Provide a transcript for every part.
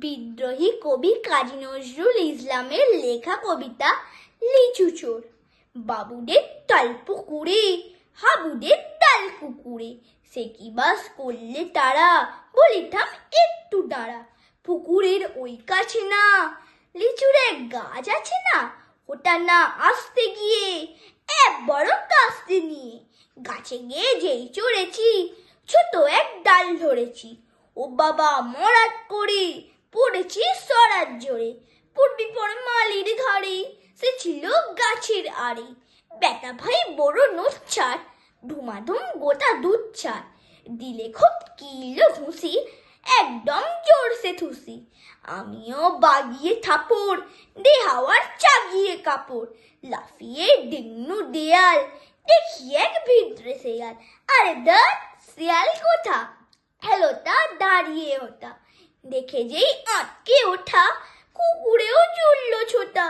বিদ্রোহী কবি কাজী নজরুল ইসলামের লেখা কবিতা লিচু চোর। বাবুদের তাল পুকুরে, হাবুদের তাল কুকুরে, সে কি বাস করলে তারা, বলি থাম একটু দাঁড়া। পুকুরের ওই কাছে না লিচুর এক গাছ আছে না, ওটা না আসতে গিয়ে এক বড় কাস্তে নিয়ে গাছে গিয়ে যেই চড়েছি, ছোট এক ডাল ধরেছি। ও বাবা মরাত করে পড়েছি সরার জোরে, পড়বি পড়ে মালির ঘাড়ে, সে ছিল গাছের আড়ে। বেটা ভাই বড় নোচ্ছার, ধুমাধুম গোটা দুধ ছাড়, দিলে খুব কিলো ঘুষি, একদম জোরসে থুসি। আমিও বাগিয়ে থাপড়, দে হাওয়ার চাগিয়ে কাপড়, লাফিয়ে ডিঙ্গু দেয়াল, দেখি এক ভিতরে শেয়াল। আরে ধর শিয়াল কোথা, হেলোটা দাঁড়িয়ে ওঠা, দেখে যেই আটকে ওঠা, কুকুরেও চলল ছোটা।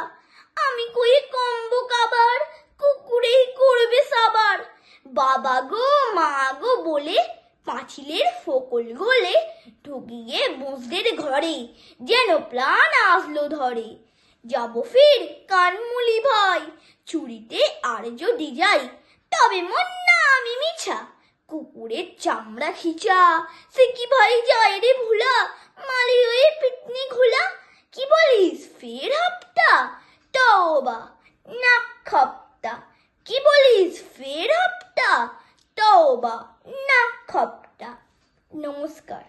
আমি কই কম্বো কাবার, কুকুরেই করবে সাবার। বাবা গো মা গো বলে পাঁচিলের ফোকল গলে ঢুকিয়ে বসদের ঘরে, যেন প্রাণ আসলো ধরে। যাব ফির কানমুলি ভাই, চুরিতে আর যদি যাই, তবে মন না আমি মিছা, কুকুরের চামড়া খিচা, সে কি ভাই যায় রে ভুলা, মালি হয়ে পিটনি ঘোলা। কি বলিস ফের হাপ্তা, তওবা নাক খাপ্তা। কি বলিস ফের হাপ্তা, তওবা নাক খাপ্তা। নমস্কার।